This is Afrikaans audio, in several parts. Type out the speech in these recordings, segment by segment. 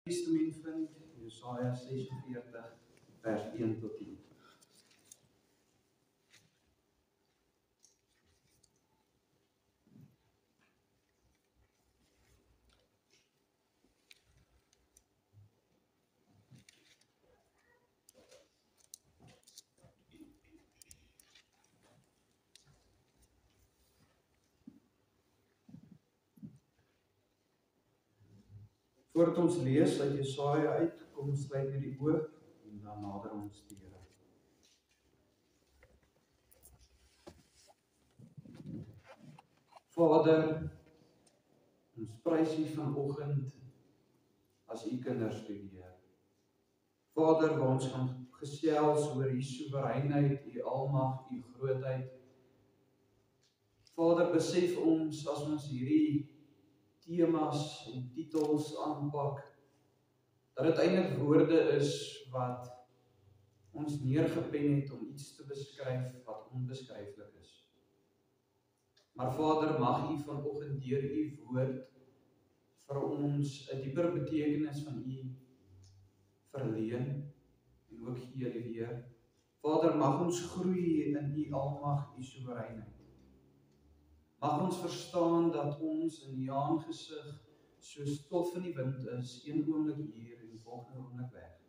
Testament vind, Jesaja 46 vers 1 tot 10. Voordat ons lees uit Jesaja uit, kom ons sluit net die oë en dan nader ons die Here. Vader, ons prys U vanoggend as U kinders te Heer. Vader, waar ons gaan gesels oor U soewereinheid, U almag, U grootheid. Vader, besef ons as ons hierdie temas en titels aanpak, dat dit eintlik woorde is wat ons neergepen het om iets te beskryf wat onbeskryflik is. Maar Vader, mag U vanoggend deur U woord vir ons 'n dieper betekenis van U verleen en ook gee, Heer. Vader, mag ons groei in U almag, U soewereinheid. Mag ons verstaan dat ons in U aangesig so stof in die wind is, een oomblik hier en volgende oomblik weg.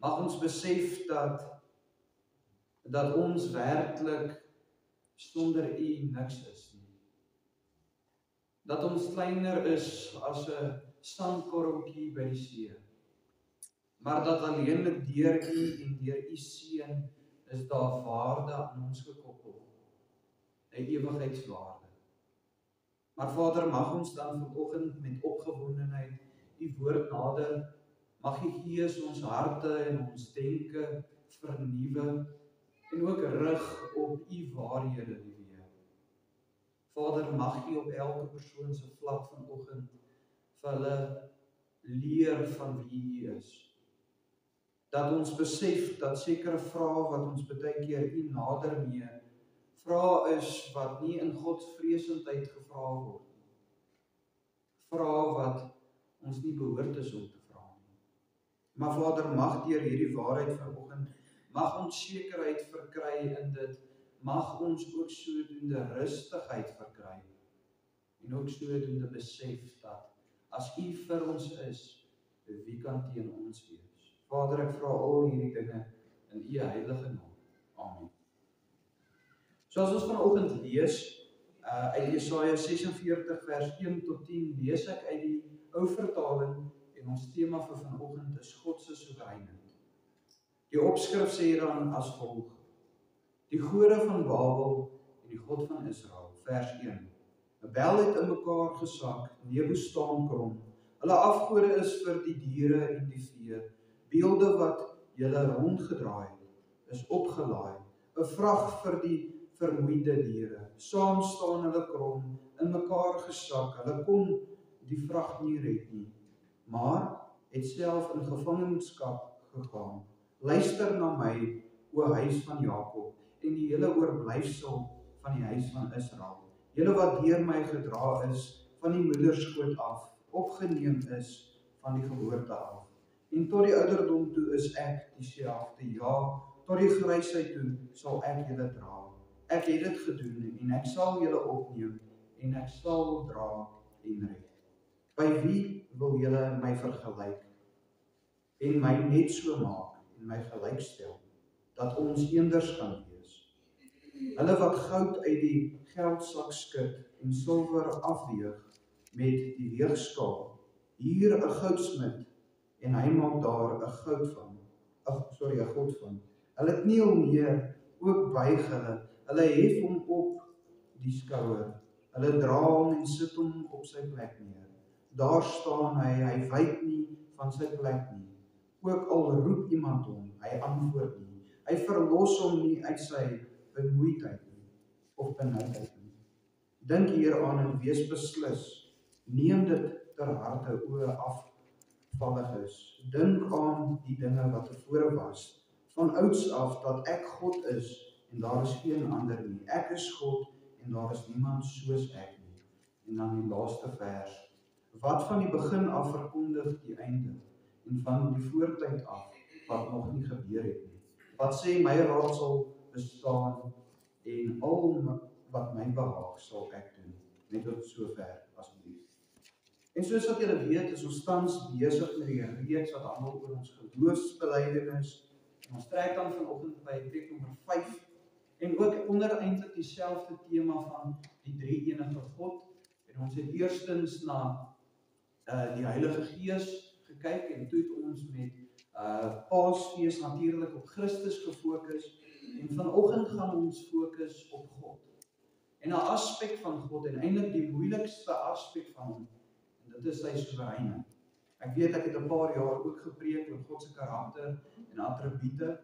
Mag ons besef dat ons werklik sonder U niks is nie. Dat ons kleiner is as 'n sandkorreltjie by die see. Maar dat alleenlik deur U en deur U Seun is daar waarde aan ons gekoppel. 'n ewigheidswaarde. Maar Vader, mag ons dan vanoggend met opgewondenheid U woord nader, mag U Gees ons harte en ons denke vernuwe en ook rig op U waarhede, Heer. Vader, mag U op elke persoon se vlak vanoggend vir hulle leer van wie U is. Dat ons besef dat sekere vrae wat ons baie keer U nader mee, vrae is wat nie in Godsvreesendheid gevra word. Vrae wat ons nie behoort is om te vra nie. Maar Vader, mag deur hierdie waarheid vanoggend, mag ons sekerheid verkry in dit, mag ons ook sodoende rustigheid verkry en ook sodoende besef dat as U vir ons is, wie kan teen ons wees? Vader, ek vra al hierdie dinge in U heilige naam. Amen. So as ons vanoggend lees uit Jesaja 46 vers 1 tot 10, lees ek uit die ou vertaling en ons tema vir vanoggend is God se soewereinheid. Die opskrif sê dan as volg: Die gode van Babel en die God van Israel, vers 1. Babel het in mekaar gesak, Nebo staan krom. Hulle afgode is vir die diere en die vee, beelde wat julle rondgedraai het, is opgelaai, 'n vrag vir die vermoeide diere. Saam staan hulle krom, in mekaar gesak, hulle kon die vrag nie red nie, maar het self in gevangenskap gegaan. Luister na my, o huis van Jakob, en die hele oorblyfsel van die huis van Israel. Julle wat deur my gedra is, van die moederskoot af, opgeneem is van die geboorte af. En tot die ouderdom toe is ek dieselfde, ja, tot die grysheid toe sal ek julle dra. Ek het dit gedoen en ek sal julle opneem en ek sal dra en red. By wie wil julle my vergelyk en my net so maak en my gelykstel, dat ons eenders kan wees? Hulle wat goud uit die geldsak skud en silwer afweeg met die weegskaal. Hier 'n goudsmid en hy maak daar 'n god van. Hulle kniel neer, ook buig hulle hef hom op die skouer. Hulle dra hom en sit hom op sy plek neer. Daar staan hy wyk nie van sy plek nie. Ook al roep iemand hom, hy antwoord nie. Hy verlos hom nie uit sy bemoeidheid nie, of benoudheid nie. Dink hieraan en wees beslis. Neem dit ter harte, o afvallig is. Dink aan die dinge wat tevore was, van ouds af, dat ek God is en daar is geen ander nie. Ek is God en daar is niemand soos ek nie. En dan die laaste vers. Wat van die begin af verkondig die einde, en van die voortyd af wat nog nie gebeur het nie. Wat sê my raad sal bestaan, en al wat my behaag sal ek doen. Net tot sover asseblief. En soos wat julle weet, is ons tans besig met die reeks wat handel oor ons geloofsbelijdenis. En ons trek dan vanoggend by preek nommer 5 en ook onder eintlik dieselfde tema van die drie-enige God. En ons het eerstens na die Heilige Gees gekyk en toe het ons met Paasfees natuurlik op Christus gefokus en vanoggend gaan ons fokus op God. En 'n aspek van God en eintlik die moeilikste aspek van hom. Dit is sy soewereinheid. Ek weet ek het 'n paar jaar ook gepreek oor God se karakter en attribute.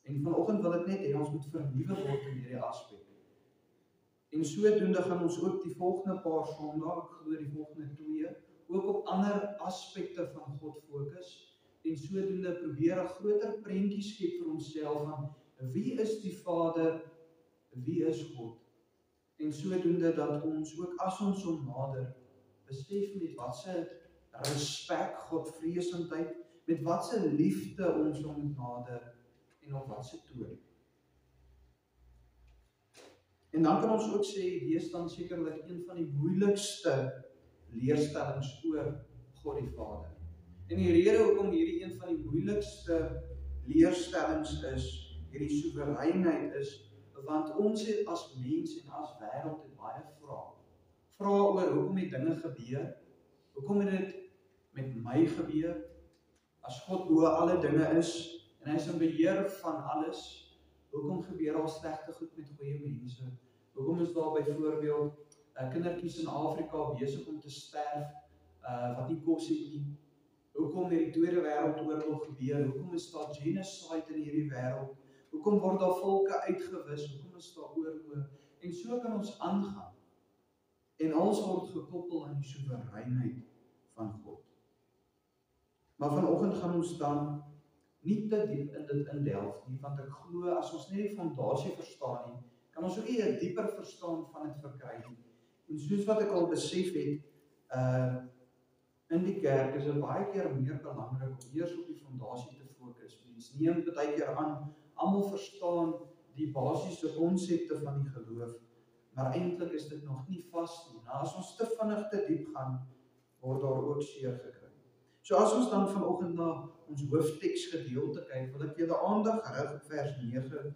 En vanoggend wil ek net hê ons moet vernuwe word in hierdie aspek. En sodoende gaan ons ook die volgende paar Sondae, ek glo die volgende 2, ook op ander aspekte van God fokus. En sodoende probeer 'n groter prentjie skep vir onsself van wie is die Vader, wie is God? En sodoende dat ons ook as ons hom nader besef met watse respek, Godvreesendheid, met watse liefde ons hom nader en op watse toon. En dan kan ons ook sê, hier is dan sekerlik een van die moeilikste leerstellings oor God die Vader. En die rede hoekom hierdie een van die moeilikste leerstellings is, hierdie soewereinheid is, want ons het as mens en as wêreld het baie vrae. Vrae oor hoekom het dinge gebeur? Hoekom het dit met my gebeur? As God bo alle dinge is en hy is in beheer van alles, hoekom gebeur al slegte goed met goeie mense? Hoekom is daar byvoorbeeld kindertjies in Afrika besig om te sterf wat nie kos het nie? Hoekom het die Tweede Wêreldoorlog gebeur? Hoekom is daar genocide in hierdie wêreld? Hoekom word daar volke uitgewis? Hoekom is daar oorloë? En so kan ons aangaan. En alles word gekoppel aan die soewereinheid van God. Maar vanoggend gaan ons dan nie te diep in dit indelf nie, want ek glo as ons net die fondasie verstaan nie, kan ons ook nie 'n dieper verstaan van dit verkry nie. En soos wat ek al besef het, in die kerk is dit baie keer meer belangrik om eers op die fondasie te fokus. Mens neem baie keer aan, almal verstaan die basiese konsepte van die geloof, maar eintlik is dit nog nie vas nie. Nou as ons te vinnig te diep gaan, word daar ook seer gekry. So as ons dan vanoggend na ons hoofteksgedeelte kyk, wil ek julle aandag rig op vers 9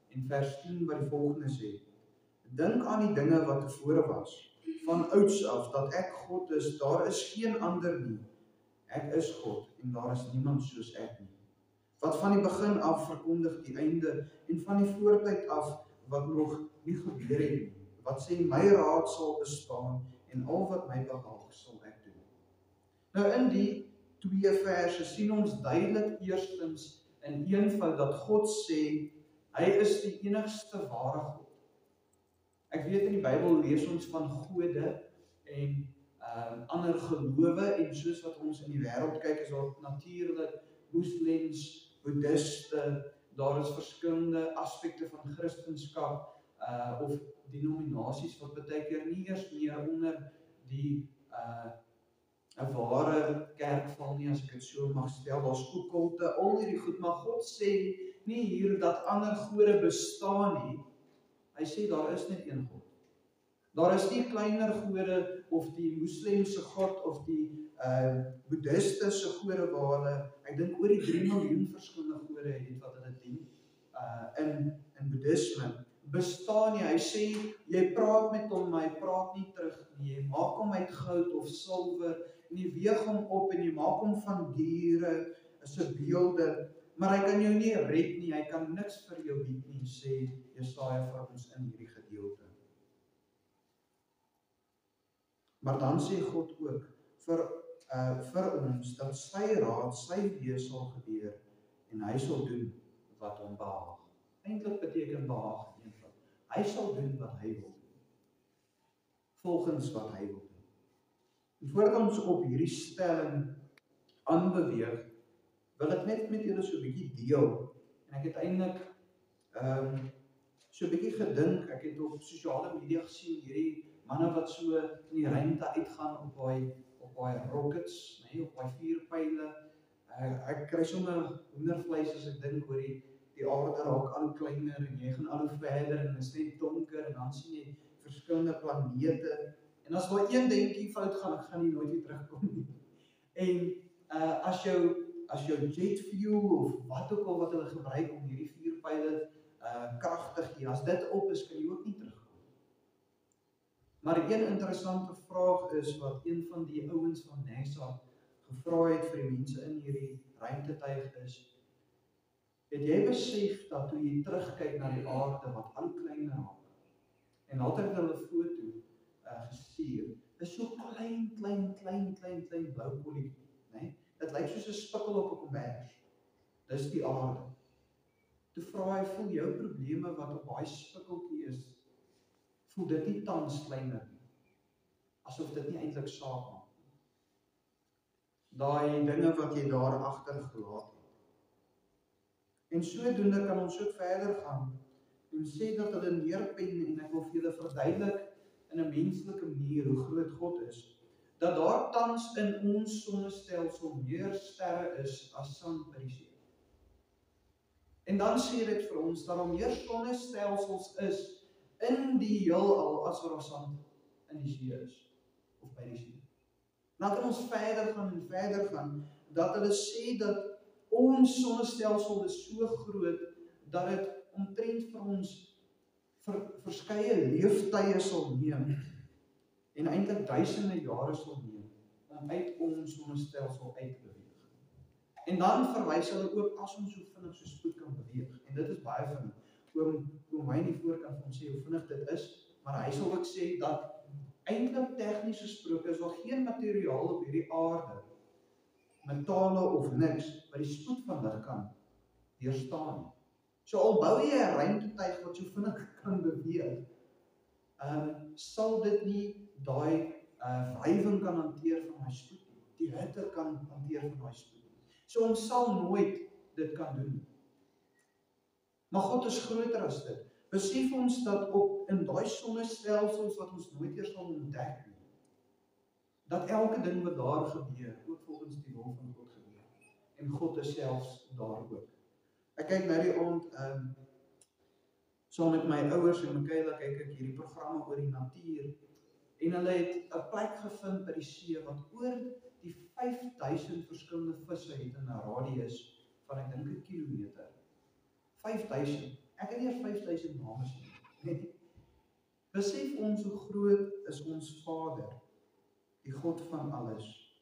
en vers 10 wat die volgende sê. Dink aan die dinge wat tevore was, van ouds af, dat ek God is, daar is geen ander nie. Ek is God en daar is niemand soos ek nie. Wat van die begin af verkondig die einde en van die voortyd af wat nog nie gebeur het nie. Wat sê my raad sal bestaan en al wat my behaag sal ek doen. Nou in die 2 verse sien ons duidelik eerstens in eenvoud dat God sê hy is die enigste ware God. Ek weet in die Bybel lees ons van gode en ander gelowe en soos wat ons in die wêreld kyk is daar natuurlik moslems, boeddiste, daar is verskillende aspekte van Christendom of denominasies wat baie keer nie eers meer onder die 'n ware kerk val nie, as ek dit so mag stel. Daar's okkulte, al hierdie goed, maar God sê nie hier dat ander gode bestaan nie. Hy sê daar is net een God. Daar is nie kleiner gode of die moslemse God of die boeddiste se gode waar hulle, ek dink oor die 3 miljoen verskillende gode het wat hulle dien in boeddisme bestaan nie. Hy sê jy praat met hom, maar hy praat nie terug nie. Jy maak hom uit goud of silwer en jy weeg hom op en jy maak hom van diere as 'n beelde, maar hy kan jou nie red nie, hy kan niks vir jou bied nie, sê Jesaja vir ons in hierdie gedeelte. Maar dan sê God ook vir ons dat sy raad, sy wees sal gebeur en hy sal doen wat hom behaag. Eintlik beteken behaag eenvoud. Hy sal doen wat hy wil doen. Volgens wat hy wil doen. En voordat ons op hierdie stelling aanbeweeg, wil ek net met julle so 'n bietjie deel. En ek het eintlik so 'n bietjie gedink, ek het op sosiale media gesien hierdie manne wat so in die ruimte uitgaan op baie rockets, nee, op baie vuurpyle. Ek kry sommer hoendervleis as ek dink oor die aarde raak al hoe kleiner en jy gaan al hoe verder en is net donker en dan sien jy verskillende planete. En as daar een denkie fout gaan jy nooit weer terugkom nie. En as jou jet fuel of wat ook al wat hulle gebruik om hierdie vuurpyle krag te gee, as dit op is, kan jy ook nie terugkom. Maar een interessante vraag is wat een van die ouens van NASA gevra het vir die mense in hierdie ruimtetuig is, het jy besef dat toe jy terugkyk na die aarde wat al kleiner raak, en altyd hulle 'n foto gestuur, is so klein blou kolletjie, né? Dit lyk soos 'n spikkel op 'n kombers. Dis die aarde. Toe vra hy, voel jou probleme wat op daai spikkeltjie is, voel dit nie tans kleiner nie, asof dit nie eintlik saak maak nie. Daai dinge wat jy daar agter gelaat het. En sodoende kan ons ook verder gaan en sê dat hulle neerpen, en ek wil vir julle verduidelik in 'n menslike manier hoe groot God is, dat daar tans in ons sonnestelsel meer sterre is as sand by die see. En dan sê dit vir ons dat daar meer sonnestelsels is in die heelal as wat daar sand in die see is, of by die see. Dan kan ons verder gaan, dat hulle sê dat ons sonnestelsel is so groot, dat dit omtrent vir ons verskeie leeftye sal neem, en eintlik duisende jare sal neem, om uit ons sonnestelsel uit te beweeg. En dan verwys hulle ook as ons so vinnig so spoed kan beweeg, en dit is baie vinnig. Oom Wyn die voorkant van sê hoe vinnig dit is, maar hy sal ook sê dat eintlik tegnies gesproke is daar geen materiaal op hierdie aarde, metale of niks, wat die spoed van lig kan weerstaan nie. So al bou jy 'n ruimtetuig wat so vinnig kan beweeg, sal dit nie daai wrywing kan hanteer van daai spoed nie. Die hitte kan hanteer van daai spoed nie. So ons sal nooit dit kan doen nie. Maar God is groter as dit. Besef ons dat in daai sonnestelsels wat ons nooit eers sal ontdek nie, dat elke ding wat daar gebeur, ook volgens die wil van God gebeur. En God is selfs daar ook. Ek kyk nou die aand, saam met my ouers en Michaela kyk ek hierdie programme oor die natuur, en hulle het 'n plek gevind by die see, wat oor die 5000 verskillende visse het in 'n radius van ek dink 'n kilometer. 5000. Ek het nie eers 5000 name nie. Besef ons hoe groot is ons Vader, die God van alles.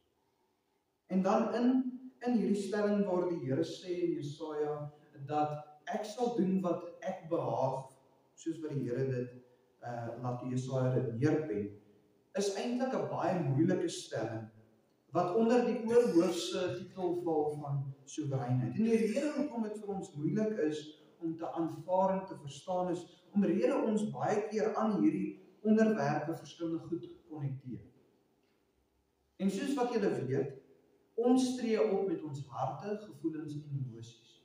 En dan in hierdie stelling waar die Here sê in Jesaja, dat ek sal doen wat ek behaag, soos wat die Here dit laat Jesaja dit neerpen, is eintlik 'n baie moeilike stelling, wat onder die oorhoofse titel val van soewereinheid. En die rede hoekom dit vir ons moeilik is om te aanvaar en te verstaan is, omrede ons baie keer aan hierdie onderwerpe verskillende goed konnekteer. En soos wat julle weet, ons tree op met ons harte, gevoelens en emosies.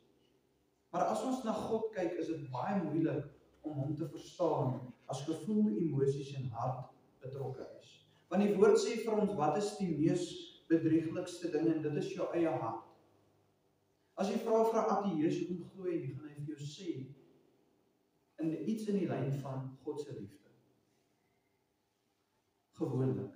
Maar as ons na God kyk, is dit baie moeilik om hom te verstaan as gevoel, emosies en hart betrokke is. Want die woord sê vir ons, wat is die mees bedrieglikste ding, en dit is jou eie hart. As jy vra vir 'n ateïs hoekom glo jy nie, gaan hy vir jou sê iets in die lyn van God se liefde. Gewoonlik.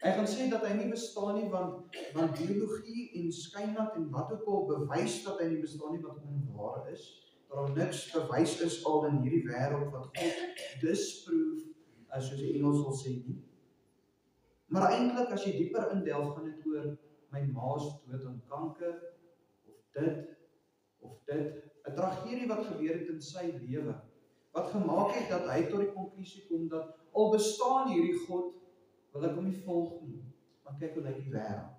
Hy gaan sê dat hy nie bestaan nie, want biologie en skynmat en wat ook al bewys dat hy nie bestaan nie, wat onwaar is. Daar niks bewys is al in hierdie wêreld wat God disprove, soos die Engels sal sê nie. Maar eintlik as jy dieper indelf, gaan dit oor my ma se dood aan kanker, of dit, 'n tragedie wat gebeur het in sy lewe, wat gemaak het dat hy tot die konklusie kom dat al bestaan hierdie God, wil ek hom nie volg nie, want kyk hoe lyk die wêreld.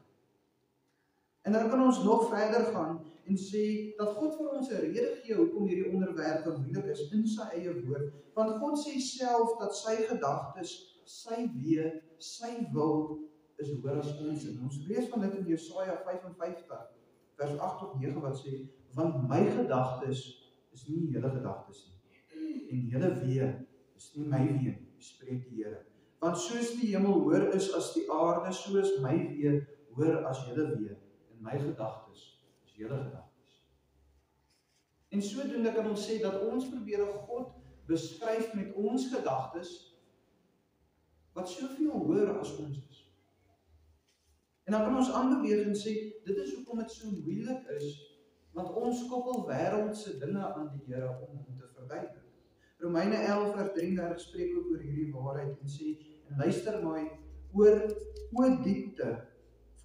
En dan kan ons nog verder gaan en sê dat God vir ons 'n rede gee hoekom hierdie onderwerpe moeilik is in sy eie woord, want God sê self dat sy gedagtes, sy weë, sy wil is hoër as ons. En ons lees van dit in Jesaja 55 vers 8 tot 9 wat sê, want my gedagtes is nie julle gedagtes nie, en julle weë is nie my weë nie, spreek die Here. Want soos die hemel hoër is as die aarde, so is my weë hoër as julle weë, en my gedagtes is julle gedagtes. En sodoende kan ons sê dat ons probeer God beskryf met ons gedagtes, wat soveel hoër as ons is. En dan kan ons aanbeweeg en sê, dit is hoekom dit so moeilik is, want ons koppel wêreldse dinge aan die Here om hom te verduidelik. Romeine 11 vers 33 spreek ook oor hierdie waarheid en sê, en luister maar oor diepte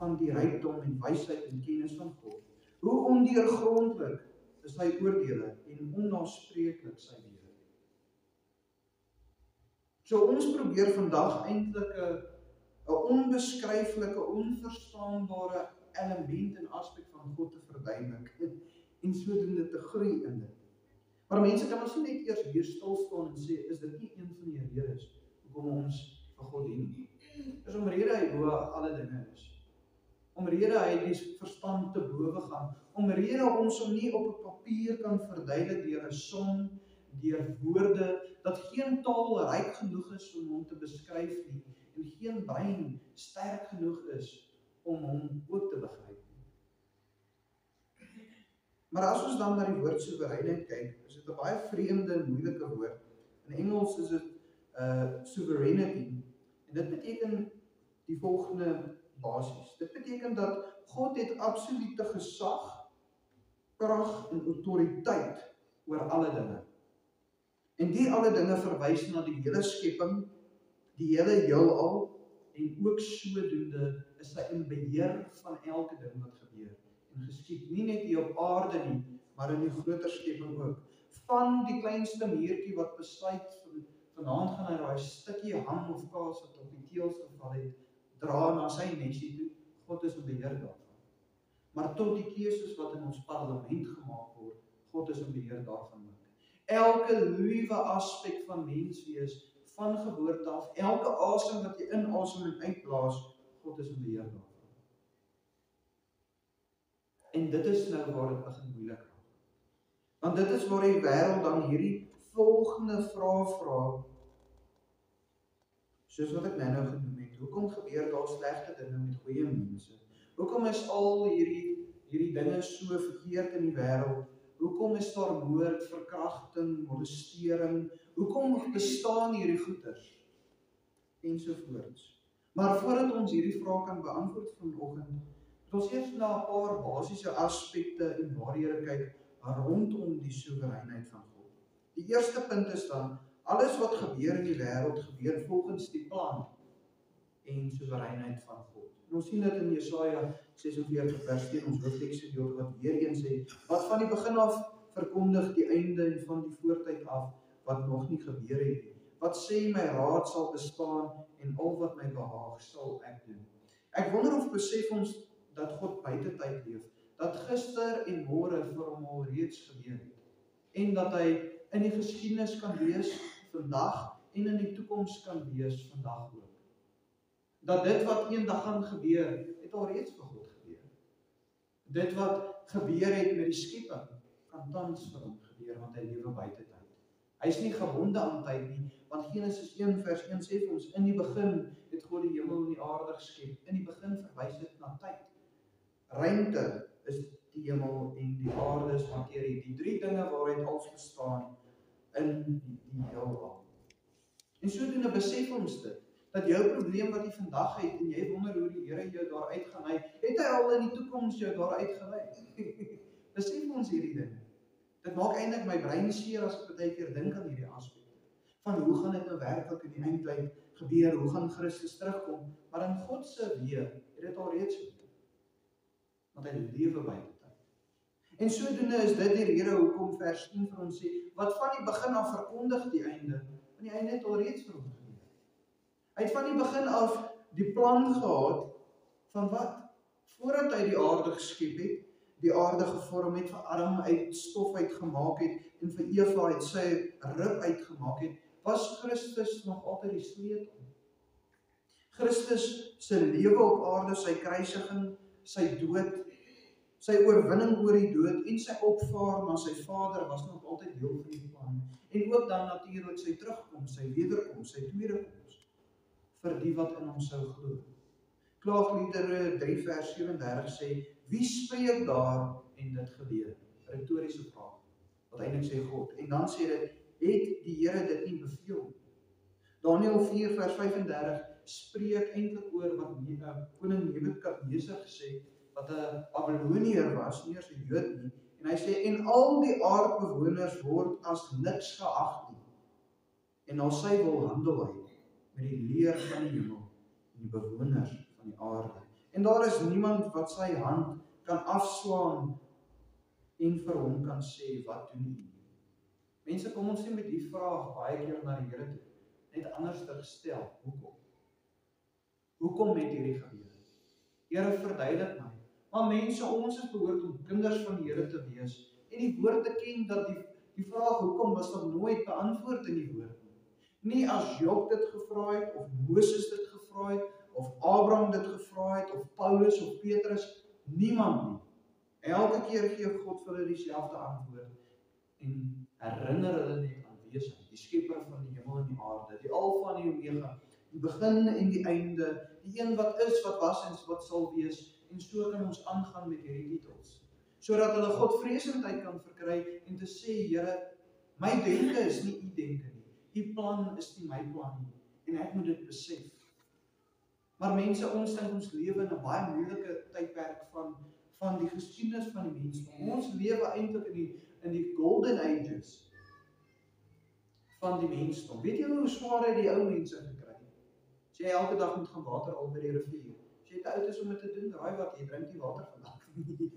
van die rykdom en wysheid en kennis van God. Hoe ondeurgrondlik is sy oordeele en onnaspreeklik sy wege. So ons probeer vandag eintlik 'n onbeskryflike, onverstaanbare element en aspek van God te verduidelik en sodoende te groei in dit. Maar mense kan ons net eers hier stil staan en sê, is dit nie een van die redes hoekom ons vir God dien? Dis omrede hy bo alle dinge is. Omrede hy die verstand te bowe gaan. Omrede ons hom nie op 'n papier kan verduidelik deur 'n som, deur woorde, dat geen taal ryk genoeg is om hom te beskryf nie, en geen brein sterk genoeg is om hom ook te begryp. Maar as ons dan na die woord soewereinheid kyk, is dit 'n baie vreemde en moeilike woord. In Engels is dit sovereignty, en dit beteken die volgende basies. Dit beteken dat God het absolute gesag, krag en autoriteit oor alle dinge. En die alle dinge verwys na die hele skepping, die hele heelal, en ook sodoende is hy in beheer van elke ding wat gebeur en geskied. Nie net hier op aarde nie, maar in die groter skepping ook. Van die kleinste meertjie wat besluit vanaand gaan hy daai stukkie ham of kaas wat op die teels geval het, dra na sy nesie toe. God is in beheer daarvan. Maar tot die keuses wat in ons parlement gemaak word, God is in beheer daarvan. Elke liewe aspek van menswees, van geboorte af, elke asem wat jy inasem en uitblaas, God is in beheer daarvan. En dit is nou waar dit begin moeilik raak. Want dit is waar die wêreld dan hierdie volgende vraag vra, soos wat ek nou genoem het, hoekom gebeur daar slegte dinge met goeie mense? Hoekom is al hierdie dinge so verkeerd in die wêreld? Hoekom is daar moord, verkrachting, molestering? Hoekom bestaan hierdie goeters? Ensovoorts. Maar voordat ons hierdie vraag kan beantwoord vanoggend, moet ons eers na 'n paar basiese aspekte en waarhede kyk rondom die soewereinheid van God. Die eerste punt is dan, alles wat gebeur in die wêreld gebeur volgens die plan en soewereinheid van God. En ons sien dit in Jesaja 46 vers 10, ons hoofteksgedeelte wat weer eens sê, wat van die begin af verkondig die einde en van die voortyd af wat nog nie gebeur het nie. Wat sê my raad sal bestaan en al wat my behaag sal ek doen. Ek wonder of besef ons dat God buite tyd leef, dat gister en môre vir hom al reeds gebeur het en dat hy in die geskiedenis kan wees vandag en in die toekoms kan wees vandag ook. Dat dit wat eendag gaan gebeur, het al reeds vir God gebeur. Dit wat gebeur het met die skepping, kan tans vir hom gebeur, want hy lewe buite tyd. Hy is nie gebonde aan tyd nie, want Genesis 1 vers 1 sê vir ons, in die begin het God die hemel en die aarde geskep. In die begin verwys dit na tyd. Ruimte is die hemel en die aarde is materie. Die drie dinge waaruit alles bestaan in die heelal. En sodoende besef ons dit, dat jou probleem wat jy vandag het, en jy wonder hoe die Here jou daar uit gaan lei, het hy al in die toekoms jou daar uit gelei. Besef ons hierdie ding. Dit maak eintlik my brein seer as ek baie keer dink aan hierdie aspekte. Van hoe gaan dit nou werklik in die eindtyd gebeur, hoe gaan Christus terugkom, maar in God se weë het dit al reeds gebeur. Want hy lewe buite tyd. En sodoende is dit die rede hoekom vers 10 vir ons sê, wat van die begin af verkondig die einde, want die einde het al reeds vir ons gebeur. Hy het van die begin af die plan gehad van wat? Voordat hy die aarde geskep het, die aarde gevorm het, vir Adam uit stof uitgemaak het en vir Eva uit sy rib uitgemaak het, was Christus nog altyd die sleutel. Christus se lewe op aarde, sy kruisiging, sy dood, sy oorwinning oor die dood en sy opvaar na sy Vader was nog altyd deel van die plan. En ook dan natuurlik sy terugkoms, sy wederkoms, sy tweede koms. vir die wat in hom sou glo. Klaagliedere 3 vers 37 sê, wie spreek daar en dit gebeur? Retoriese vraag, wat eintlik sê God. En dan sê dit, het die Here dit nie beveel? Daniël 4 vers 35 spreek eintlik oor wat koning Nebukadneser gesê, wat 'n Babiloniër was, nie eers 'n Jood nie, en hy sê, en al die aardbewoners word as niks geag nie, en al sy wil handel hy met die leer van die hemel en die bewoners van die aarde. En daar is niemand wat sy hand kan afslaan en vir hom kan sê, wat doen u? Mense, kom ons sê met die vraag baie keer na die Here toe, net anders te gestel. Hoekom? Hoekom het hierdie gebeur? Here, verduidelik my. Maar mense, ons is behoort om kinders van die Here te wees en die woord te ken dat die vraag hoekom was nog nooit beantwoord in die woord nie. Nie as Job dit gevra het, of Moses dit gevra het, of Abraham dit gevra het, of Paulus of Petrus, niemand nie. Elke keer gee God vir hulle dieselfde antwoord en herinner hulle net aan wie hy is, die skepper van die hemel en die aarde, die Alfa en die Omega, die begin en die einde, die een wat is, wat was en wat sal wees, en so kan ons aangaan met hierdie titels, sodat hulle Godvreesendheid kan verkry en te sê, Here, my denke is nie u denke nie, u plan is nie my plan nie, en ek moet dit besef. Maar mense, ons dink ons lewe in 'n baie moeilike tydperk van die geskiedenis van die mens. Ons lewe eintlik in die golden ages van die mensdom. Weet julle hoe swaar het die ou mense gekry? As jy elke dag moet gaan water al by die rivier. As jy te oud is om dit te doen, raai wat, jy drink nie water vandag nie.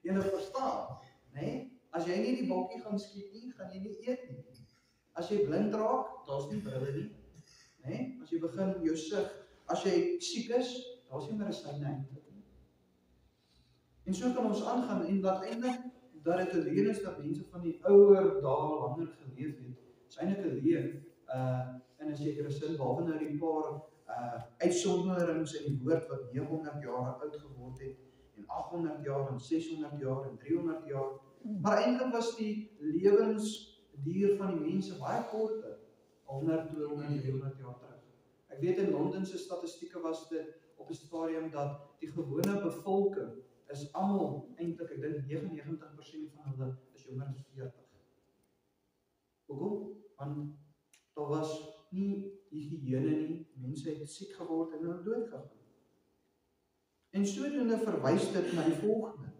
Jy verstaan, né? As jy nie die bokkie gaan skiet nie, gaan jy nie eet nie. As jy blind raak, daar's nie brille nie, né? As jy begin jou sig, as jy siek is, daar's nie medisyne eintlik nie. En so kan ons aangaan en dat eintlik dat dit 'n leer is dat mense van die ouer dae langer geleef het. Is eintlik 'n leer in 'n sekere sin, behalwe nou die paar uitsonderings in die woord wat 900 jaar oud geword het en 800 jaar en 600 jaar en 300 jaar. Maar eintlik was die lewensduur van die mense baie korter, 100, 200, 300 jaar terug. Ek weet in Londen se statistieke was dit op 'n stadium dat die gewone bevolking is almal eintlik, ek dink 99% van hulle is jonger as 40. Hoekom? Want daar was nie higiëne nie, mense het siek geword en hulle dood gegaan. En sodoende verwys dit na die volgende.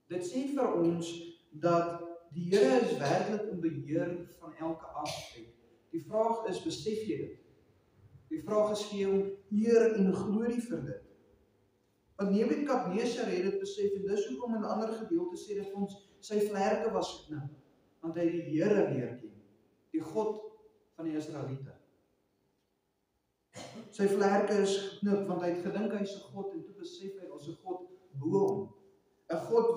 Dit sê vir ons dat die Here is werklik in beheer van elke aspek. Die vraag is, besef jy dit? Die vraag is gee hom eer en glorie vir dit. Want Nebukadneser het dit besef en dis hoekom in 'n ander gedeelte sê dit ons sy vlerke was geknip, want hy het die Here leer ken, die God van die Israeliete. Sy vlerke is geknip want hy het gedink hy is 'n God en toe besef hy ons 'n God bo hom. 'n God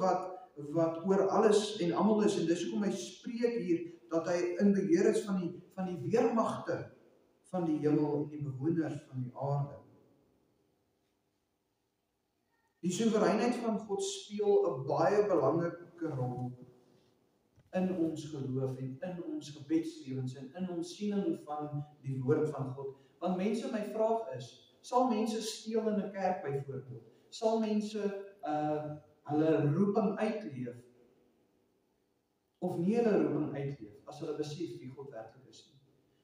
wat oor alles en almal is en dis hoekom hy spreek hier dat hy in beheer is van die weermagte van die hemel en die bewoners van die aarde. Die soewereinheid van God speel 'n baie belangrike rol in ons geloof en in ons gebedslewens en in ons siening van die woord van God. Want mense, my vraag is, sal mense steel in 'n kerk byvoorbeeld? Sal mense hulle roeping uitleef? Of nie hulle roeping uitleef, as hulle besef wie God werklik is nie?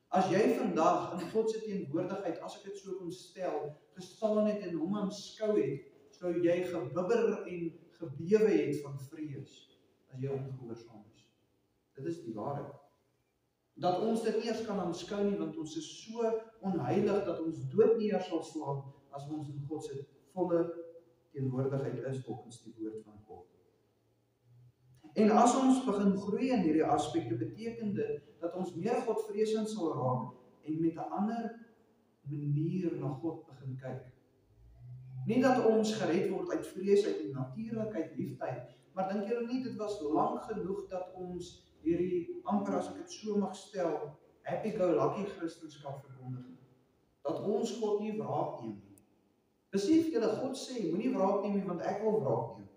As jy vandag in God se teenwoordigheid, as ek dit so kon stel, gestaan het en hom aanskou het, sou jy gebibber en gebewe het van vrees, as jy ongehoorsaam is. Dit is die waarheid. Dat ons dit nie eers kan aanskou nie, want ons is so onheilig, dat ons dood nie eers sal slaan, as ons in God se volle teenwoordigheid is, volgens die woord van God. En as ons begin groei in hierdie aspekte, beteken dit, dat ons meer Godvreesend sal raak, en met 'n ander manier na God begin kyk. Nie dat ons gered word uit vrees, uit die natuurlikheid, liefheid, maar dink julle nie, dit was lank genoeg dat ons hierdie, amper as ek dit so mag stel, happy-go-lucky Christendom verkondig, dat ons God nie wraak neem nie. Besef julle, God sê, moenie wraak neem nie, want ek wil wraak neem.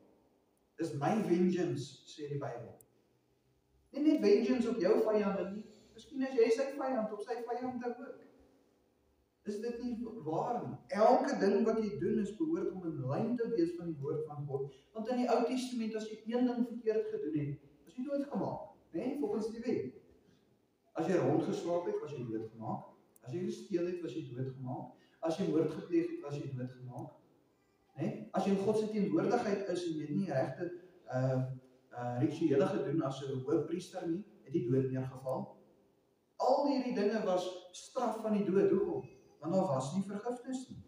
Dis my vengeance, sê die Bybel. Nie net vengeance op jou vyande nie, miskien as jy sy vyand, op sy vyande ook. Is dit nie waar nie? Elke ding wat jy doen is behoort om in lyn te wees van die woord van God. Want in die Ou Testament, as jy een ding verkeerd gedoen het, was jy doodgemaak, né? Volgens die wet. As jy rondgeslaap het, was jy doodgemaak. As jy gesteel het, was jy doodgemaak. As jy moord gepleeg het, was jy doodgemaak. Né? As jy in God se teenwoordigheid is en jy het nie regte rituele gedoen as 'n hoëpriester nie, het jy dood neergeval. Al hierdie dinge was straf van die dood. Hoekom? Want daar was nie vergifnis nie.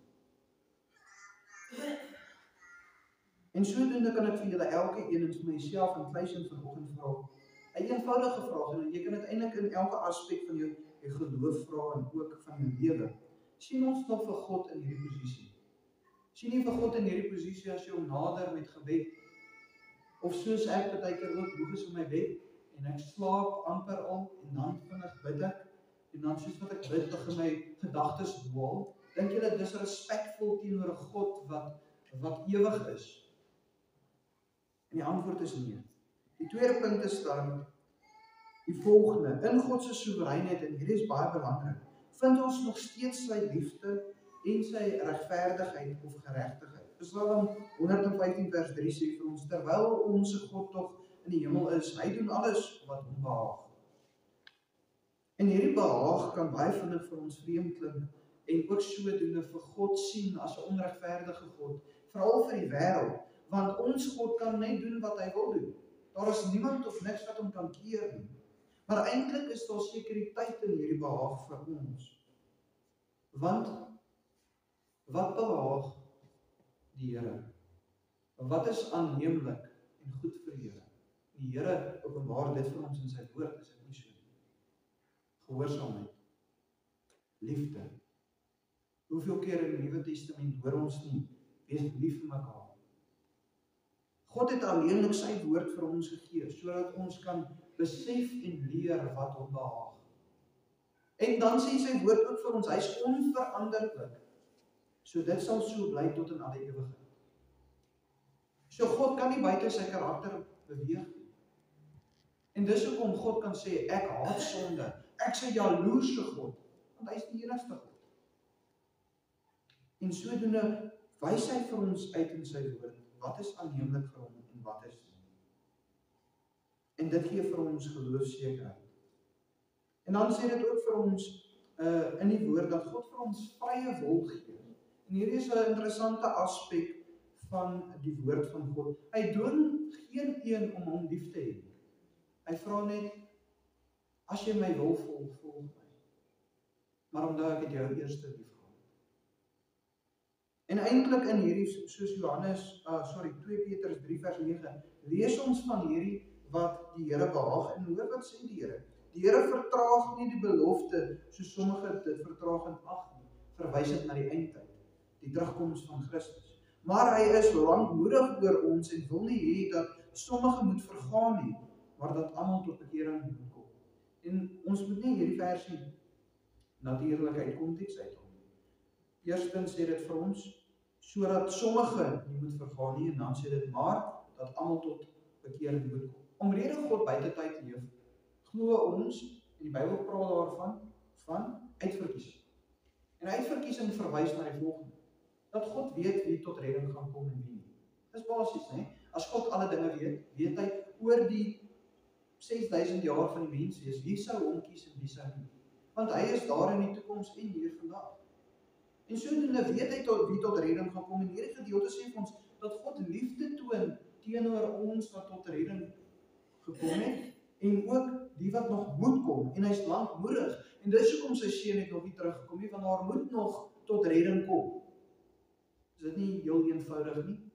En sodoende kan ek vir julle elke een en vir myself en Kluisen vanoggend vra, 'n eenvoudige vraag, en jy kan dit eintlik in elke aspek van jou geloof vra en ook van jou lewe. Sien ons nog vir God in hierdie posisie? Sien jy vir God in hierdie posisie as jy hom nader met gebed? Of soos ek baie keer ook moeg is in my bed en ek slaap amper al en dan vinnig bid ek en dan soos wat ek bid begin my gedagtes dwaal. Dink julle dis respekvol teenoor 'n God wat ewig is? En die antwoord is nee. Die tweede punt is dan die volgende: in God se soewereinheid, en hierdie is baie belangrik, vind ons nog steeds sy liefde en sy regverdigheid of geregtigheid. Psalm 115 vers 3 sê vir ons, terwyl ons God tog in die hemel is, hy doen alles wat hom behaag. En hierdie behaag kan baie vinnig vir ons vreemd klink en ook sodoende vir God sien as 'n onregverdige God, veral vir die wêreld, want ons God kan net doen wat hy wil doen. Daar is niemand of niks wat hom kan keer nie. Maar eintlik is daar sekuriteit in hierdie behaag vir ons. Want wat behaag die Here? Wat is aanneemlik en goed vir die Here? Die Here openbaar dit vir ons in sy woord, is dit nie so nie? Gehoorsaamheid, liefde. Hoeveel keer in die Nuwe Testament hoor ons nie, wees lief vir mekaar. God het alleenlik sy woord vir ons gegee, sodat ons kan besef en leer wat hom behaag. En dan sê sy woord ook vir ons, hy is onveranderlik. So dit sal so bly tot in alle ewigheid. So God kan nie buite sy karakter beweeg nie. En dis hoekom God kan sê, ek haat sonde, ek is 'n jaloerse God, want hy is die enigste God. En sodoende wys hy vir ons uit in sy woord, wat is aanneemlik vir hom en wat is nie. En dit gee vir ons geloofsekerheid. En dan sê dit ook vir ons in die woord, dat God vir ons vrye wil gee. En hierdie is 'n interessante aspek van die woord van God. Hy dwing geen een om hom lief te hê. Hy vra net, as jy my wil volg my. Maar omdat ek het jou eerste lief gehad. En eintlik in hierdie, soos 2 Petrus 3 vers 9, lees ons van hierdie wat die Here behaag. En hoor wat sê die Here? Die Here vertraag nie die belofte, soos sommige dit vertraag en ag nie, verwys dit na die eindtyd, die terugkoms van Christus. Maar hy is lankmoedig oor ons en wil nie hê dat sommige moet vergaan nie, maar dat almal tot bekering moet kom. En ons moet nie hierdie versie natuurlik uit konteks uithaal nie. Eerstens sê dit vir ons, sodat sommige nie moet vergaan nie, en dan sê dit maar dat almal tot bekering moet kom. Omrede God buite tyd leef, glo ons, en die Bybel praat daarvan, van uitverkiesing. En uitverkiesing verwys na die volgende, dat God weet wie tot redding gaan kom en wie nie. Dis basies, né? As God alle dinge weet, weet hy oor die 6000 jaar van die mens wees, wie sou hom kies en wie sou nie. Want hy is daar in die toekoms en hier vandag. En sodoende weet hy wie tot redding gaan kom, en hierdie gedeelte sê vir ons, dat God liefde toon teenoor ons wat tot redding gekom het, en ook die wat nog moet kom, en hy is lankmoedig, en dis hoekom sy seun het nog nie teruggekom nie, want daar moet nog tot redding kom. Is dit nie heel eenvoudig nie?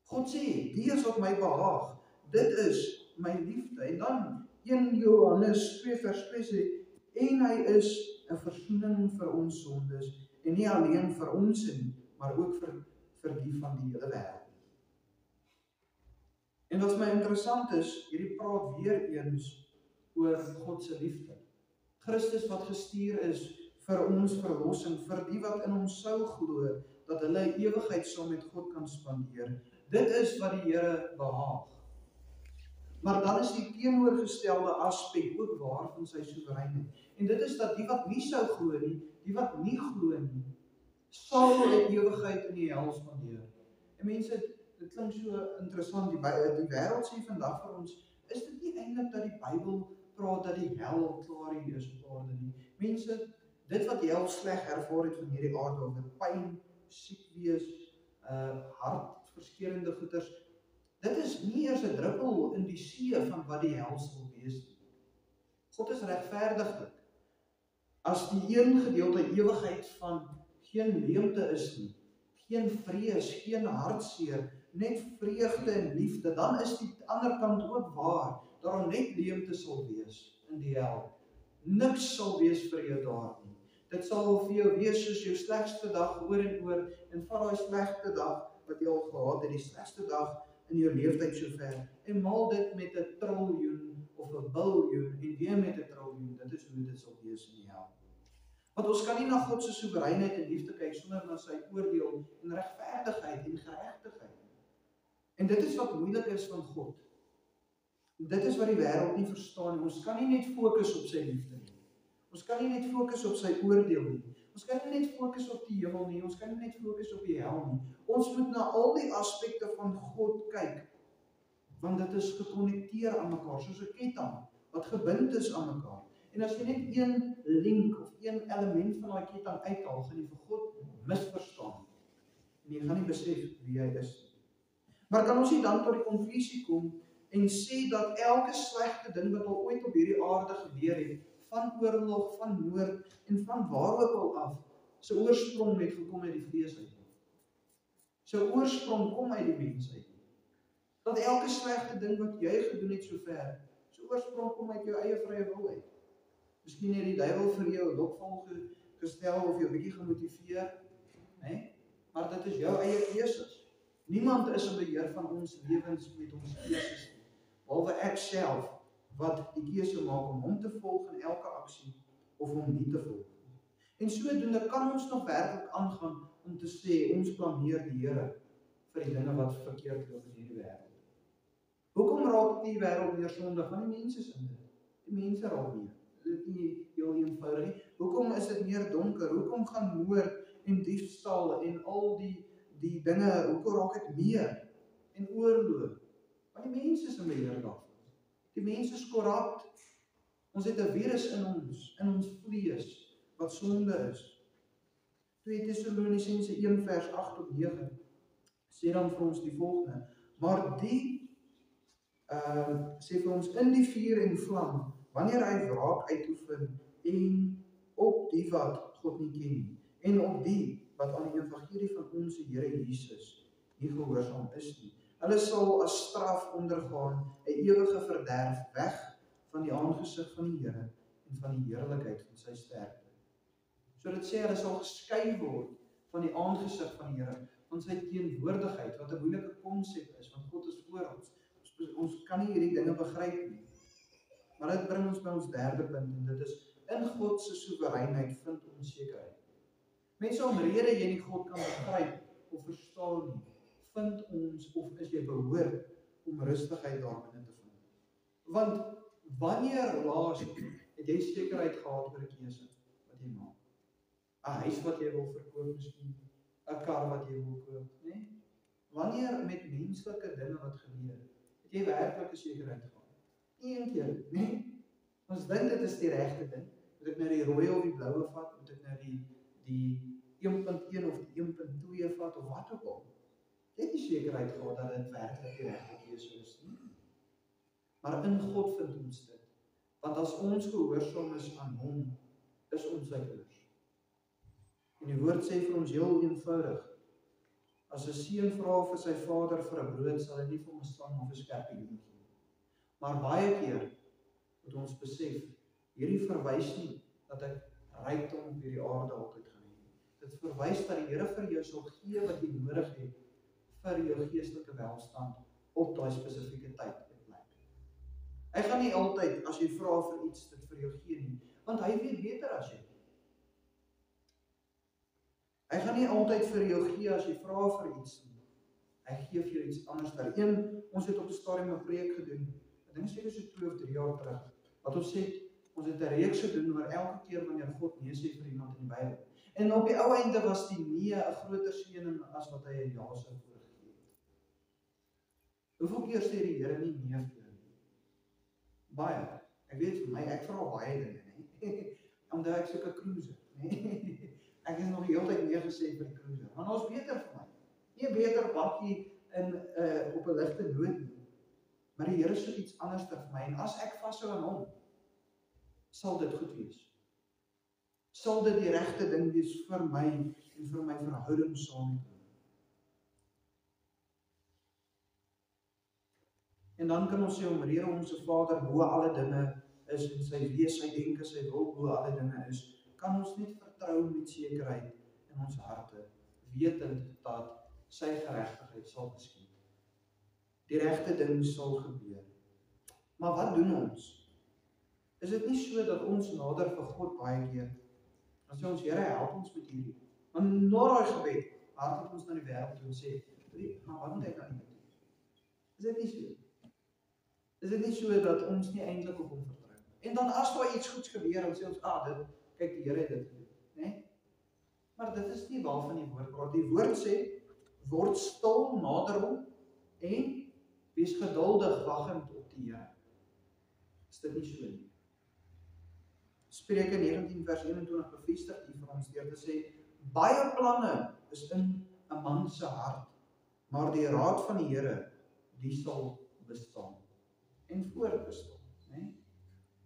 God sê, die is wat my behaag, dit is my liefde. En dan 1 Johannes 2 vers 2 sê, en hy is 'n versoening vir ons sondes, en nie alleen vir ons nie, maar ook vir die van die hele wêreld. En wat vir my interessant is, hierdie praat weer eens oor God se liefde. Christus wat gestuur is vir ons verlossing, vir die wat in ons sou glo, dat hulle 'n ewigheid saam met God kan spandeer. Dit is wat die Here behaag. Maar dan is die teenoorgestelde aspek ook waar van sy soewereinheid. En dit is dat die wat nie sou glo nie, die wat nie glo nie, sal in ewigheid in die hel spandeer. En mense, dit klink so interessant, die wêreld sê vandag vir ons, is dit nie eintlik dat die Bybel praat dat die hel al klaar hier is op aarde nie. Mense, dit wat jy al sleg ervaar het van hierdie aarde, of dit pyn, siek wees, hartverskeurende goeters, dit is nie eers 'n druppel in die see van wat die hel sal wees nie. God is regverdiglik. As die een gedeelte ewigheid van geen leemte is nie, geen vrees, geen hartseer, net vreugde en liefde, dan is die ander kant ook waar, dat daar net leemte sal wees in die hel. Niks sal wees vir jou daar nie. Dit sal vir jou wees soos jou slegste dag oor en van daai slegste dag wat jy al gehad het, die slegste dag in jou leeftyd sover, en maal dit met 'n triljoen of 'n biljoen en weer met 'n triljoen, dit is hoe dit sal wees in die hel. Want ons kan nie na God se soewereinheid en liefde kyk sonder na sy oordeel en regverdigheid en geregtigheid. En dit is wat moeilik is van God. Dit is wat die wêreld nie verstaan nie. Ons kan nie net fokus op sy liefde nie. Ons kan nie net fokus op sy oordeel nie. Ons kan nie net fokus op die hemel nie. Ons kan nie net fokus op die hel nie. Ons moet na al die aspekte van God kyk. Want dit is gekonnekteer aan mekaar, soos 'n ketting wat gebind is aan mekaar. En as jy net een link of een element van daai ketting uithaal, gaan jy vir God misverstaan. En jy gaan nie besef wie hy is. Maar kan ons nie dan tot die konklusie kom en sê dat elke slegte ding wat al ooit op hierdie aarde gebeur het, van oorlog, van moord en van waar ook al af, sy oorsprong het gekom uit die vlees uit. Sy oorsprong kom uit die mens uit. Dat elke slegte ding wat jy gedoen het sover, sy oorsprong kom uit jou eie vrye wil uit. Miskien het die duiwel vir jou 'n lokval gestel of jou bietjie gemotiveer, né? Maar dit is jou eie keuses. Niemand is in beheer van ons lewens met ons keuses nie, behalwe ek self wat die keuse maak om hom te volg in elke aksie of om nie te volg. En sodoende kan ons nog werklik aangaan om te sê ons blameer die Here vir die dinge wat verkeerd loop in hierdie wêreld. Hoekom raak die wêreld meer sondig? Want die mense is in dit. Die mense raak meer. Dit is nie heel eenvoudig nie. Hoekom is dit meer donker? Hoekom gaan moord en diefstal en al die dinge, hoekom raak dit meer? En oorlog. Want die mense is in beheer daarvan. Die mense is korrup. Ons het 'n virus in ons vlees, wat sonde is. 2 Tessalonisense 1 vers 8 tot 9 sê dan vir ons die volgende: maar die sê vir ons in die vuur en vlam, wanneer hy wraak uitoefen en op die wat God nie ken nie, en op die wat aan die evangelie van ons Here Jesus nie gehoorsaam is nie. Hulle sal as straf ondergaan 'n ewige verderf weg van die aangesig van die Here en van die heerlikheid van sy sterkte. So dit sê hulle sal geskei word van die aangesig van die Here, van sy teenwoordigheid, wat 'n moeilike konsep is, want God is voor ons. Ons kan nie hierdie dinge begryp nie. Maar dit bring ons by ons derde punt, en dit is in God se soewereinheid vind ons sekerheid. Mense, omrede jy nie God kan begryp of verstaan nie, vind ons of is jy behoort om rustigheid daarin te vind. Want wanneer laas het jy sekerheid gehad oor 'n keuse wat jy maak? 'n huis wat jy wil verkoop miskien, 'n kar wat jy wil koop, né? Wanneer met menslike dinge wat gebeur, het jy werklik 'n sekerheid gehad? Nie een keer, né? Ons dink dit is die regte ding. Moet ek nou die rooi of die bloue vat? Moet ek nou die 1.1 of die 1.2 vat of wat ook al? Jy het nie sekerheid gehad dat dit werklik die regte keuse is nie. Maar in God vind ons dit. Want as ons gehoorsaam is aan hom, is ons sy kinders. En die woord sê vir ons heel eenvoudig: as 'n seun vra vir sy vader vir 'n brood, sal hy nie vir hom 'n slang of 'n skerpioen gee. Maar baie keer moet ons besef, hierdie verwys nie dat ek rykdom op hierdie aarde altyd gaan hê. Dit verwys dat die Here vir jou sal gee wat jy nodig het vir jou geestelike welstand op daai spesifieke tyd en plek. Hy gaan nie altyd, as jy vra vir iets, dit vir jou gee nie, want hy weet beter as jy. Hy gaan nie altyd vir jou gee as jy vra vir iets nie. Hy gee vir jou iets anders daar. Ons het op 'n stadium 'n preek gedoen. Ek dink seker so 2 of 3 jaar terug, wat ons sê, Ons het 'n reeks gedoen oor elke keer wanneer God nee sê vir iemand in die Bybel. En op die ou einde was die nee 'n groter seëning as wat hy 'n ja sou voorgegee het. Hoeveel keer sê die Here nie nee vir jou nie? Baie. Ek weet vir my, ek vra baie dinge, nee. Omdat ek soek 'n cruiser, nee. Ek is nog die hele tyd nee gesê vir die cruiser. Maar ons beter vir my. Nie 'n beter bakkie in op 'n ligte nood nie. Maar die Here soek iets anders vir my en as ek vashou aan hom, sal dit goed wees. Sal dit die regte ding wees vir my en vir my verhouding saam met hom. En dan kan ons sê om Here onsse Vader bo alle dinge is en sy wees, sy denke, sy wil bo alle dinge is, kan ons net vertrou met sekerheid in ons harte, wetend dat sy geregtigheid sal geskied. Die regte ding sal gebeur. Maar wat doen ons? Is dit nie so dat ons nader vir God baie keer, dan sê ons, Here, help ons met hierdie. Maar na daai gebed, hardloop ons na die wêreld toe en sê, maar wat moet ek nou doen? Is dit nie so? Is dit nie so dat ons nie eintlik op hom vertrou? En dan as daar iets goeds gebeur, dan sê ons, dit, kyk, die Here het dit gedoen, né? Maar dit is nie waarvan die woord praat. Die woord sê, word stil nader hom en wees geduldig wagtend op die Here. Is dit nie so nie? Spreuke 19 vers 21 bevestig dit vir ons deur te sê, baie planne is in 'n man se hart, maar die raad van die Here, die sal bestaan en voortbestaan, né?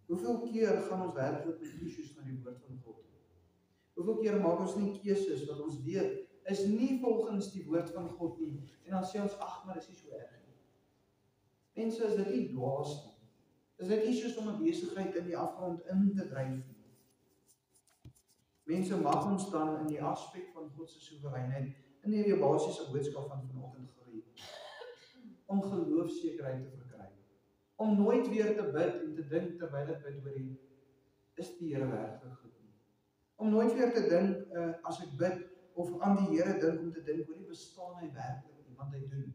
Hoeveel keer gaan ons werklik met issues na die woord van God? Hoeveel keer maak ons nie keuses wat ons weet is nie volgens die woord van God nie en dan sê ons, maar dis nie so erg nie. Mense, is dit nie dwaas nie? Is dit nie soos om 'n besigheid in die afgrond in te dryf nie? Mense, mag ons dan in die aspek van God se soewereinheid in hierdie basiese boodskap van vanoggend groei, om geloofsekerheid te verkry, om nooit weer te bid en te dink terwyl ek bid oor is die Here werklik goed nie. Om nooit weer te dink as ek bid of aan die Here dink om te dink oor bestaan hy werklik nie, want hy doen.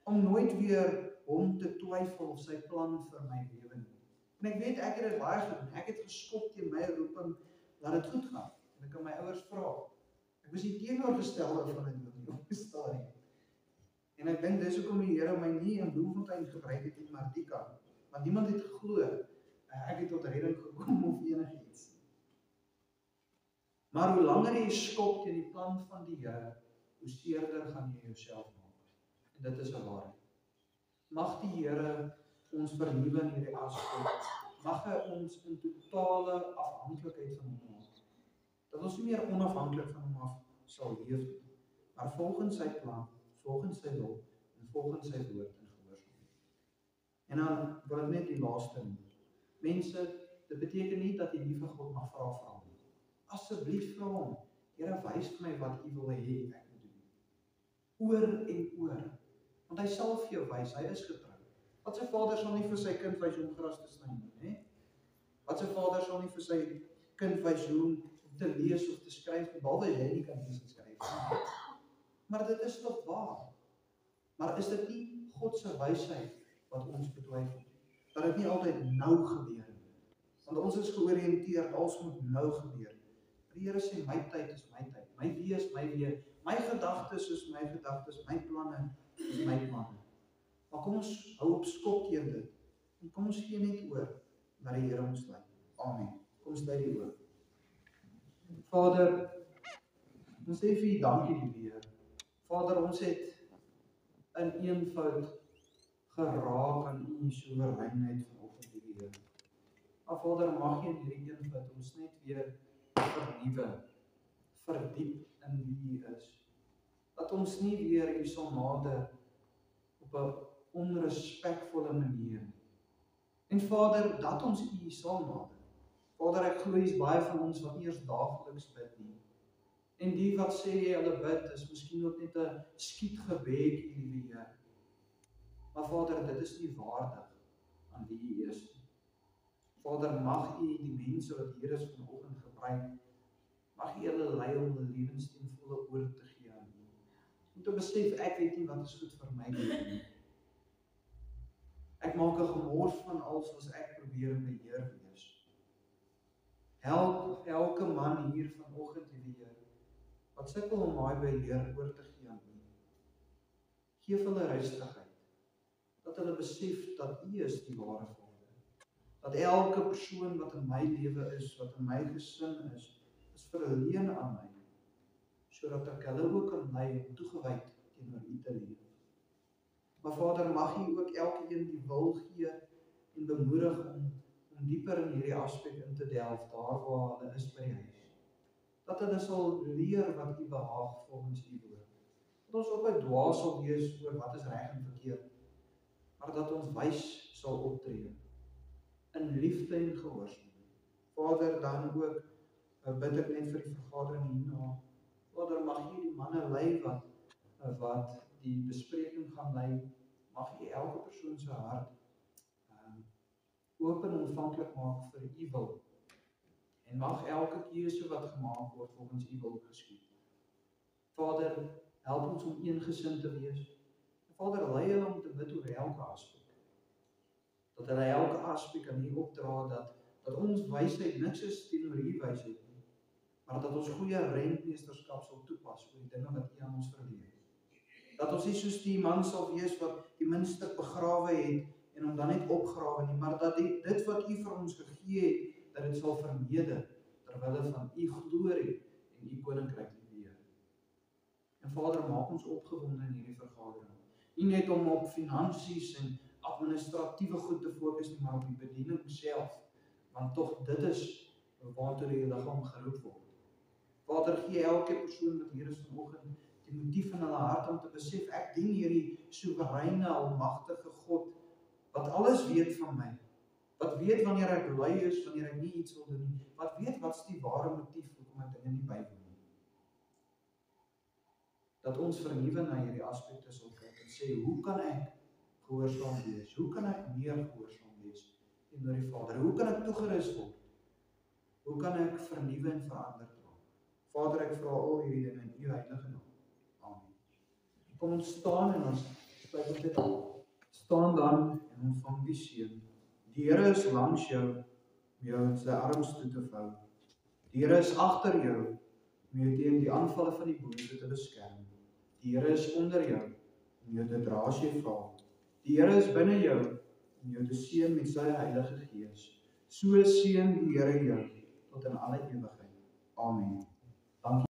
Om nooit weer hom te twyfel of sy plan vir my lewe nie. En ek weet ek het dit baie gedoen. Ek het geskop teen my roeping dat dit goed gaan. En ek kan my ouers vra. Ek was die teenoorgestelde van dit op die stadium. En ek dink dis hoekom die Here my nie in Bloemfontein gebruik het nie, maar die kant. Want niemand het geglo ek het tot redding gekom of enigiets. Maar hoe langer jy skop teen die plan van die Here, hoe seerder gaan jy jouself maak. En dit is 'n waarheid. Mag die Here ons vernuwe in hierdie aspek. Mag hy ons in totale afhanklikheid van hom maak. Dat ons nie meer onafhanklik van hom af sal leef nie, maar volgens sy plan, volgens sy wil en volgens sy woord en gehoorsaamheid. En dan wil ek net die laaste noem. Mense, dit beteken nie dat jy nie vir God mag vra nie. Asseblief vra hom, Here, wys vir my wat u wil hê ek moet doen. Oor en oor. Want hy sal vir jou wys, hy is getrou. Wat sy vader sal nie vir sy kind wys hoe om gras te sny nie, hè? Wat sy vader sal nie vir sy kind wys hoe om te lees of te skryf, behalwe hy nie kan lees en skryf nie. Maar dit is tog waar. Maar is dit nie God se wysheid wat ons betwyfel? Dat dit nie altyd nou gebeur nie. Want ons is georiënteerd, alles moet nou gebeur. Die Here sê, my tyd is my tyd, my wee is my wee, my gedagtes is my gedagtes, my planne is my planne. Maar kom ons hou op skop teen dit, en kom ons gee net oor, dat die Here ons lei. Amen. Kom ons lei die oor. Vader, ons sê vir u dankie die weer. Vader, ons het in eenvoud geraak aan u soewereinheid vanoggend die Here. Maar Vader, mag jy in hierdie eenvoud ons net weer vernuwe, verdiep in wie u is. Dat ons nie weer u sal nader op 'n onrespekvolle manier. En Vader, dat ons u sal nader. Vader, ek glo is baie van ons wat nie eers daagliks bid nie. En die wat sê hulle bid is miskien ook net 'n skietgebed, liewe Heer. Maar Vader, dit is nie waardig aan wie u is. Vader, mag u die mense wat hier is vanoggend gebruik, mag u hulle lei om hulle lewens ten volle oor te gee aan u. Om te besef, ek weet nie wat is goed vir my nie. Ek maak 'n gemors van alles as ek probeer in beheer wees. Help elke man hier vanoggend, Here Here, wat sukkel om daai beheer oor te gee aan U. Geef hulle rustigheid, dat hulle besef dat U is die ware Vader. Dat elke persoon wat in my lewe is, wat in my gesin is verleen aan my, sodat ek hulle ook kan lei om toegewyd teenoor U te leef. Maar Vader, mag U ook elkeen die wil gee en bemoedig om dieper in hierdie aspek in te delf, daar waar hulle is by die huis. Dat hulle sal leer wat U behaag volgens U woord. Dat ons ook nie dwaas sal wees oor wat is reg en verkeerd, maar dat ons wys sal optree in liefde en gehoorsaamheid. Vader, dan ook bid ek net vir die vergadering hierna. Vader, mag U die manne lei wat die bespreking gaan lei. Mag U elke persoon se hart open en ontvanklik maak vir U wil. En mag elke keuse wat gemaak word volgens U wil geskied. Vader, help ons om eengesind te wees. Vader, lei hulle om te bid oor elke aspek. Dat hulle elke aspek aan U opdra, dat ons wysheid niks is teenoor U wysheid nie, maar dat ons goeie rentmeesterskap sal toepas oor die dinge wat U aan ons verleer. Dat ons nie soos die man sal wees wat die minste begrawe het en hom dan net opgrawe nie, maar dat dit wat U vir ons gegee het, dat dit sal vermeerder terwille van U glorie en U koninkryk beheer. En Vader, maak ons opgewonde in hierdie vergadering. Nie net om op finansies en administratiewe goed te fokus nie, maar op die bediening self, want tog dit is waartoe die liggaam geroep word. Vader, gee elke persoon wat hier is vanoggend die motief in hulle hart om te besef, ek dien hierdie soewereine, almagtige God, wat alles weet van my, wat weet wanneer ek lui is, wanneer ek nie iets wil doen nie, wat weet wat is die ware motief hoekom ek dinge nie bywoon nie. Dat ons vernuwe na hierdie aspekte sal kyk en sê, hoe kan ek gehoorsaam wees? Hoe kan ek meer gehoorsaam wees teenoor die Vader? Hoe kan ek toegerus word? Hoe kan ek vernuwe en verander word? Vader, ek vra al hierdie dinge in U heilige naam. Amen. Kom ons staan en ons sluit ons dit aan. Staan dan en ontvang die seën. Die Here is langs jou, om jou in sy arms toe te vou. Die Here is agter jou, om jou teen die aanvalle van die bose te beskerm. Die Here is onder jou, om jou te dra as jy val. Die Here is binne jou, om jou te seën met sy Heilige Gees. So seën die Here jou tot in alle ewigheid. Amen. Dankie.